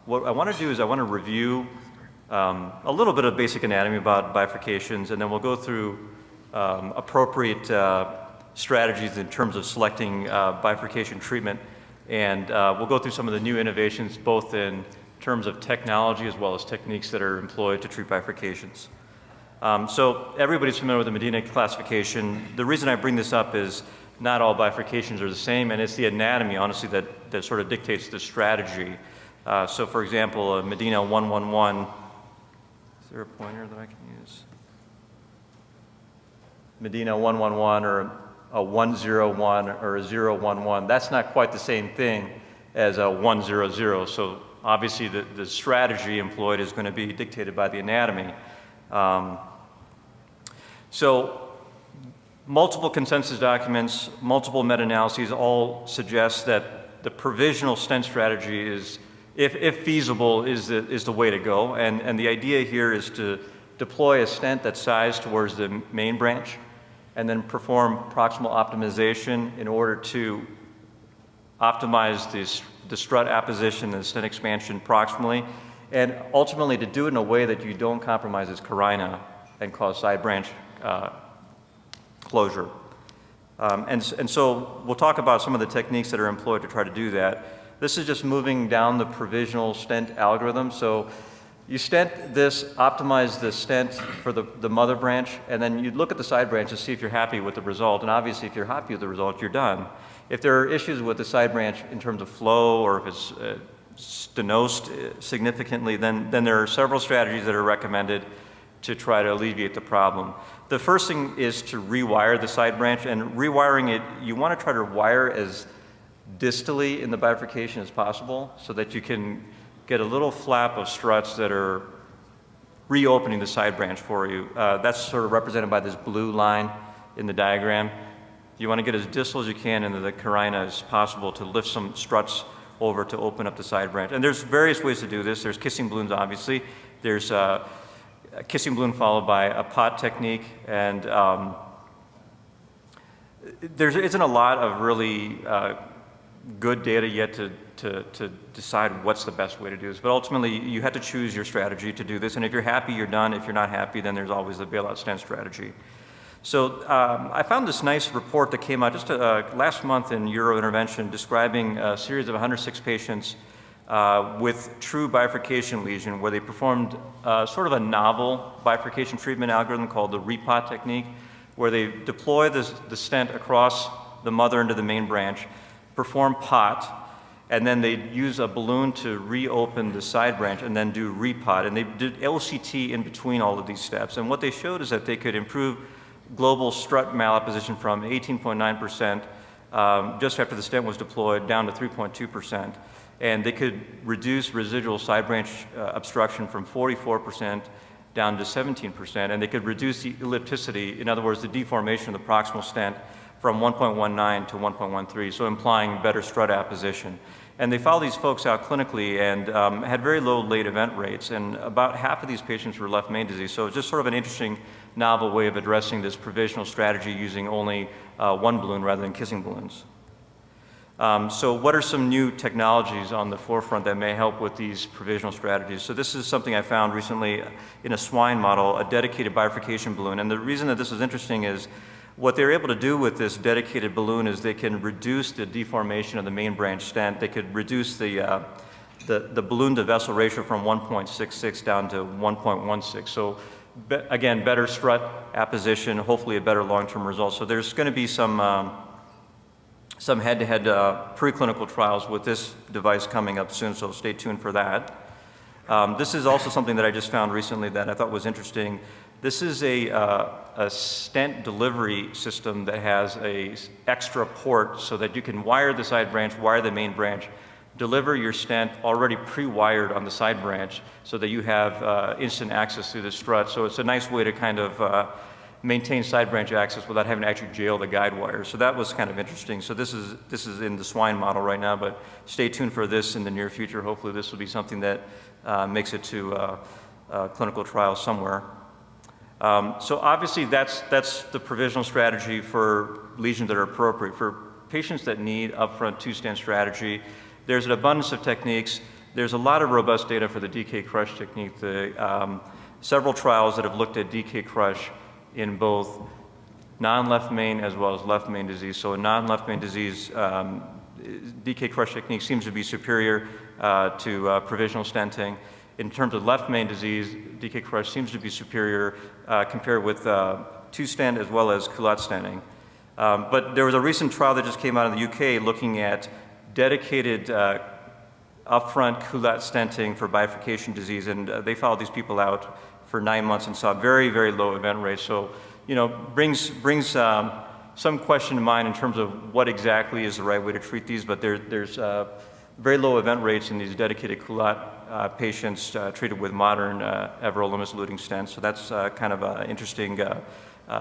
what I want to do is I want to review a little bit of basic anatomy about bifurcations, and then we'll go through appropriate strategies in terms of selecting bifurcation treatment, and we'll go through some of the new innovations both in terms of technology as well as techniques that are employed to treat bifurcations. So everybody's familiar with the Medina classification. The reason I bring this up is not all bifurcations are the same, and it's the anatomy, honestly, that sort of dictates the strategy. So for example, Medina 111, is there a pointer that I can use? Medina 111 or a 101 or a 011, that's not quite the same thing as a 100. So obviously the strategy employed is going to be dictated by the anatomy. So multiple consensus documents, multiple meta-analyses all suggest that the provisional stent strategy is, if feasible, is the way to go. And the idea here is to deploy a stent that's sized towards the main branch and then perform proximal optimization in order to optimize the strut apposition and the stent expansion proximally, and ultimately to do it in a way that you don't compromise its carina and cause side branch closure. And so we'll talk about some of the techniques that are employed to try to do that. This is just moving down the provisional stent algorithm. So you stent this, optimize the stent for the mother branch, and then you look at the side branch to see if you're happy with the result. And obviously, if you're happy with the result, you're done. If there are issues with the side branch in terms of flow, or if it's stenosed significantly, then there are several strategies that are recommended to try to alleviate the problem. The first thing is to rewire the side branch, and rewiring it, you want to try to wire as distally in the bifurcation as possible so that you can get a little flap of struts that are reopening the side branch for you. That's sort of represented by this blue line in the diagram. You want to get as distal as you can into the carina as possible to lift some struts over to open up the side branch. And there's various ways to do this. There's kissing balloons, obviously. There's a kissing balloon followed by a pot technique, and there isn't a lot of really good data yet to decide what's the best way to do this. But ultimately, you have to choose your strategy to do this. And if you're happy, you're done. If you're not happy, then there's always the bailout stent strategy. So I found this nice report that came out just last month in Eurointervention describing a series of 106 patients with true bifurcation lesion, where they performed sort of a novel bifurcation treatment algorithm called the Repott technique, where they deploy the stent across the mother into the main branch, perform pot, and then they use a balloon to reopen the side branch and then do Repott. And they did LCT in between all of these steps. And what they showed is that they could improve global strut malapposition from 18.9% just after the stent was deployed down to 3.2%. And they could reduce residual side branch obstruction from 44% down to 17%. And they could reduce the ellipticity, in other words, the deformation of the proximal stent, from 1.19 to 1.13, so implying better strut apposition. And they followed these folks out clinically and had very low late event rates, and about half of these patients were left main disease. So it's just sort of an interesting, novel way of addressing this provisional strategy using only one balloon rather than kissing balloons. So what are some new technologies on the forefront that may help with these provisional strategies? So this is something I found recently in a swine model, a dedicated bifurcation balloon. And the reason that this is interesting is what they're able to do with this dedicated balloon is they can reduce the deformation of the main branch stent. They could reduce the balloon to vessel ratio from 1.66 down to 1.16. So again, better strut apposition, hopefully a better long-term result. So there's going to be some head-to-head preclinical trials with this device coming up soon, so stay tuned for that. This is also something that I just found recently that I thought was interesting. This is a stent delivery system that has an extra port so that you can wire the side branch, wire the main branch, deliver your stent already pre-wired on the side branch so that you have instant access through the strut. So it's a nice way to kind of maintain side branch access without having to actually jail the guide wire. So that was kind of interesting. So this is in the swine model right now, but stay tuned for this in the near future. Hopefully this will be something that makes it to clinical trials somewhere. So obviously that's the provisional strategy for lesions that are appropriate. For patients that need upfront two-stent strategy, there's an abundance of techniques. there's a lot of robust data for the DK crush technique. Several trials that have looked at DK crush in both non-left main as well as left main disease. So in non-left main disease, DK crush technique seems to be superior to provisional stenting. In terms of left main disease, DK crush seems to be superior compared with two-stent as well as culotte stenting. But there was a recent trial that just came out in the UK looking at dedicated upfront culotte stenting for bifurcation disease, and they followed these people out for 9 months and saw very, very low event rates. So, you know, brings some question to mind in terms of what exactly is the right way to treat these, but there's very low event rates in these dedicated culotte patients treated with modern everolimus-eluting stents. So that's kind of an interesting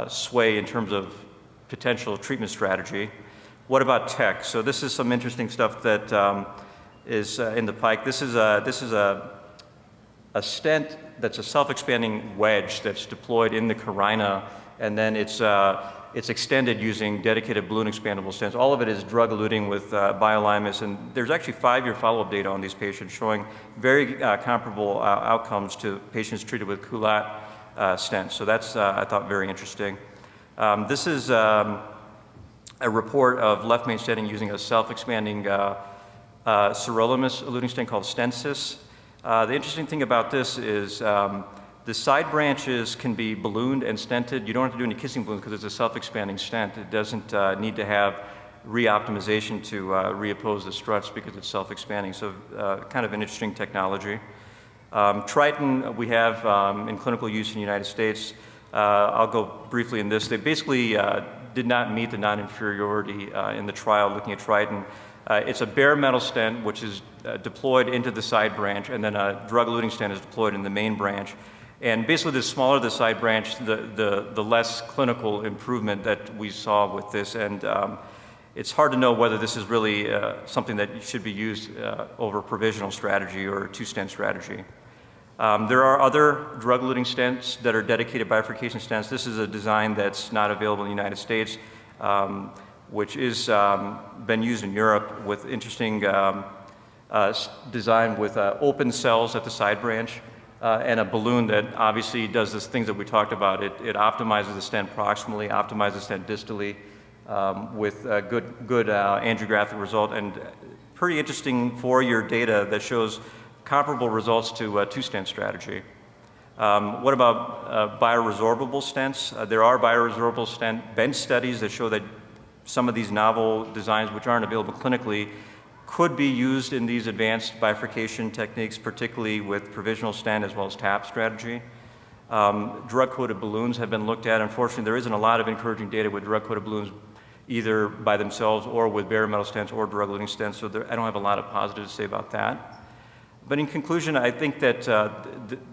sway in terms of potential treatment strategy. What about tech? So this is some interesting stuff that is in the pike. This is a stent that's a self-expanding wedge that's deployed in the carina, and then it's extended using dedicated balloon expandable stents. All of it is drug-eluting with biolimus, and there's actually 5-year follow-up data on these patients showing very comparable outcomes to patients treated with culotte stents. So that's, I thought, very interesting. This is a report of left main stenting using a self-expanding sirolimus-eluting stent called Stensis. The interesting thing about this is the side branches can be ballooned and stented. You don't have to do any kissing balloons because it's a self-expanding stent. It doesn't need to have re-optimization to reoppose the struts because it's self-expanding. So kind of an interesting technology. Triton we have in clinical use in the United States. I'll go briefly in this. They basically did not meet the non-inferiority in the trial looking at Triton. It's a bare metal stent which is deployed into the side branch, and then a drug-eluting stent is deployed in the main branch. And basically the smaller the side branch, the less clinical improvement that we saw with this. And it's hard to know whether this is really something that should be used over provisional strategy or two-stent strategy. There are other drug-eluting stents that are dedicated bifurcation stents. This is a design that's not available in the United States, which is been used in Europe with interesting design with open cells at the side branch and a balloon that obviously does the things that we talked about. It optimizes the stent proximally, optimizes the stent distally with good angiographic result, and pretty interesting 4-year data that shows comparable results to two-stent strategy. What about bioresorbable stents? There are bioresorbable stent bench studies that show that some of these novel designs, which aren't available clinically, could be used in these advanced bifurcation techniques, particularly with provisional stent as well as TAP strategy. Drug-coated balloons have been looked at. Unfortunately, there isn't a lot of encouraging data with drug-coated balloons either by themselves or with bare metal stents or drug-eluting stents, so I don't have a lot of positive to say about that. But in conclusion, I think that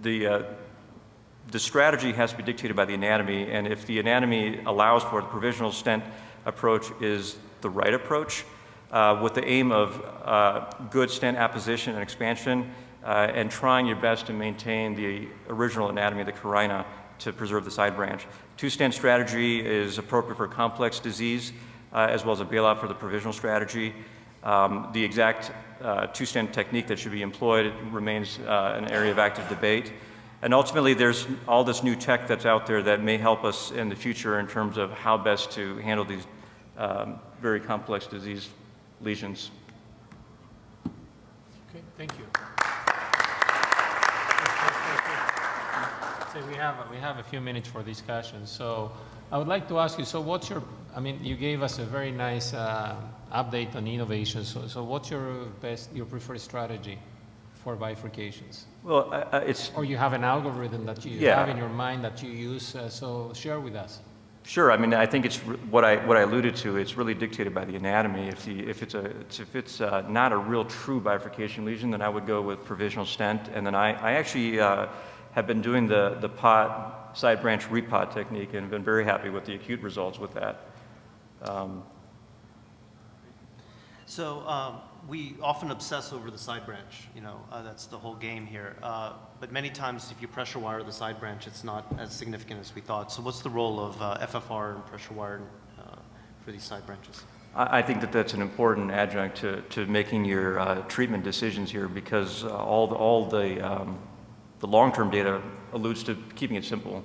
the strategy has to be dictated by the anatomy, and if the anatomy allows for it, the provisional stent approach is the right approach with the aim of good stent apposition and expansion and trying your best to maintain the original anatomy of the carina to preserve the side branch. Two-stent strategy is appropriate for complex disease as well as a bailout for the provisional strategy. The exact two-stent technique that should be employed remains an area of active debate. And ultimately, there's all this new tech that's out there that may help us in the future in terms of how best to handle these very complex disease lesions. Okay, thank you. So we have a few minutes for discussion. So I would like to ask you, so what's your, I mean, you gave us a very nice update on innovation. So what's your preferred strategy for bifurcations? Well, it's... Or you have an algorithm that you have in your mind that you use, so share with us. Sure. I mean, I think it's what I alluded to. It's really dictated by the anatomy. If it's not a real true bifurcation lesion, then I would go with provisional stent. And then I actually have been doing the pot side branch repot technique and been very happy with the acute results with that. We often obsess over the side branch, you know, that's the whole game here. But many times if you pressure wire the side branch, it's not as significant as we thought. So what's the role of FFR and pressure wiring for these side branches? I think that that's an important adjunct to making your treatment decisions here, because all the long-term data alludes to keeping it simple.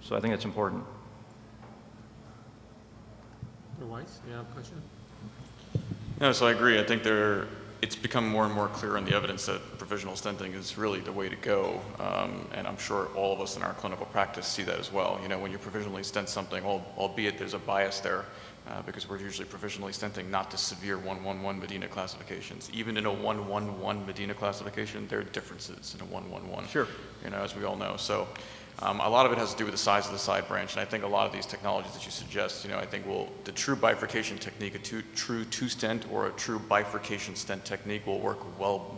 So I think that's important. Perwaiz, you have a question? No, so I agree. I think it's become more and more clear in the evidence that provisional stenting is really the way to go. And I'm sure all of us in our clinical practice see that as well. You know, when you provisionally stent something, albeit there's a bias there, because we're usually provisionally stenting not to severe 111 Medina classifications. Even in a 111 Medina classification, there are differences in a 111. Sure. You know, as we all know. So a lot of it has to do with the size of the side branch, and I think a lot of these technologies that you suggest, you know, I think the true bifurcation technique, a true two-stent or a true bifurcation stent technique will work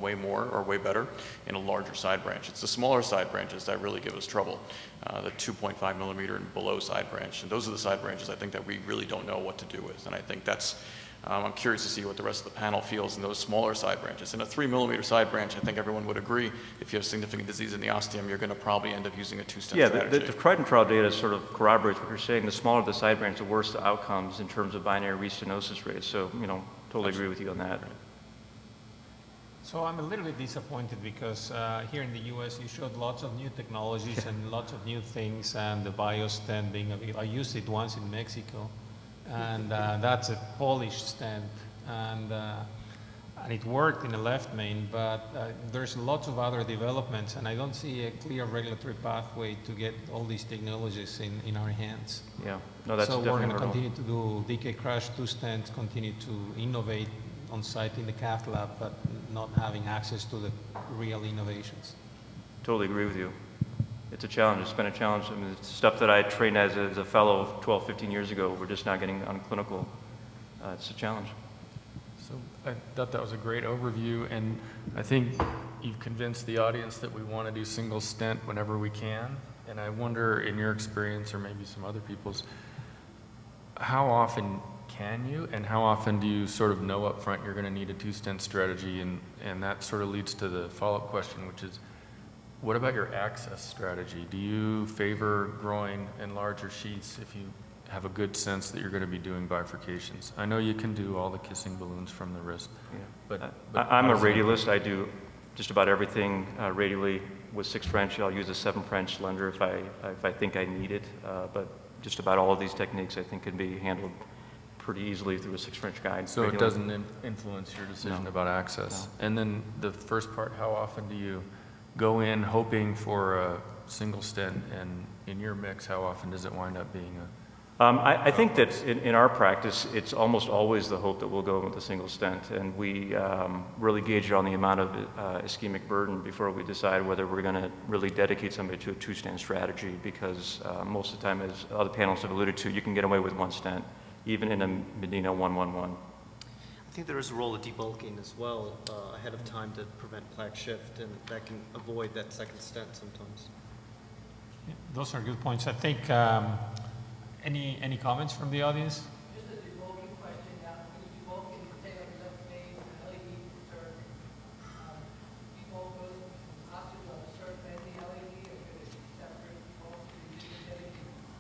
way more or way better in a larger side branch. It's the smaller side branches that really give us trouble, the 2.5 millimeter and below side branch, and those are the side branches I think that we really don't know what to do with, and I think that's I'm curious to see what the rest of the panel feels in those smaller side branches. In a 3 millimeter side branch, I think everyone would agree, if you have significant disease in the ostium, you're going to probably end up using a two-stent strategy. The Triton trial data sort of corroborates what you're saying. The smaller the side branch, the worse the outcomes in terms of binary restenosis rates. So, you know, totally agree with you on that. So I'm a little bit disappointed because here in the US you showed lots of new technologies and lots of new things, and the biostent being I used it once in Mexico, and that's a polished stent, and it worked in the left main, but there's lots of other developments, and I don't see a clear regulatory pathway to get all these technologies in our hands. Yeah, no, that's so definitely we're going to hurdle. continue to do DK crash, two stents, continue to innovate on site in the cath lab, but not having access to the real innovations. Totally agree with you. It's a challenge. It's been a challenge. I mean, it's stuff that I trained as a fellow 12, 15 years ago, we're just not getting on clinical. It's a challenge. So I thought that was a great overview, and I think you've convinced the audience that we want to do single stent whenever we can. And I wonder, in your experience, or maybe some other people's, how often can you, and how often do you sort of know up front you're going to need a two-stent strategy? And that sort of leads to the follow-up question, which is, what about your access strategy? Do you favor growing in larger sheets if you have a good sense that you're going to be doing bifurcations? I know you can do all the kissing balloons from the wrist, Yeah. but I'm how a does it- radialist. I do just about everything radially with 6 French. I'll use a 7 French slender if I think I need it. But just about all of these techniques I think can be handled pretty easily through a 6 French guide. So it radially. doesn't influence your decision No. about access. No. And then the first part, how often do you go in hoping for a single stent, and in your mix, how often does it wind up being a... I think that in our practice, it's almost always the hope that we'll go with a single stent, and we really gauge it on the amount of ischemic burden before we decide whether we're going to really dedicate somebody to a 2-stent strategy, because most of the time, as other panelists have alluded to, you can get away with 1 stent, even in a Medina 111. I think there is a role of debulking as well ahead of time to prevent plaque shift, and that can avoid that second stent sometimes. Yeah, those are good points. I think any comments from the audience? Just a debulking question now. When you debulk in, say, like left main, LED insert, debulk goes from hospital on a certain any LED, or could it be separate debulk?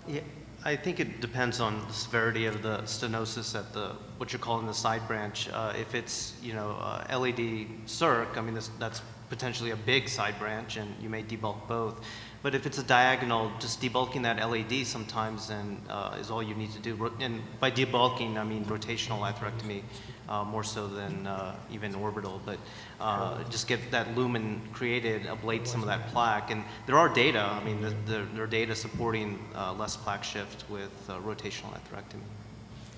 Yeah, I think it depends on the severity of the stenosis at what you're calling the side branch. If it's, LED circ, I mean, that's potentially a big side branch, and you may debulk both. But if it's a diagonal, just debulking that LED sometimes is all you need to do. And by debulking, I mean rotational atherectomy, more so than even orbital. But just get that lumen created, ablate some of that plaque. And there are data, I mean, there are data supporting less plaque shift with rotational atherectomy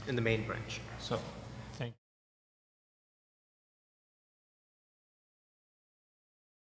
in the main branch. So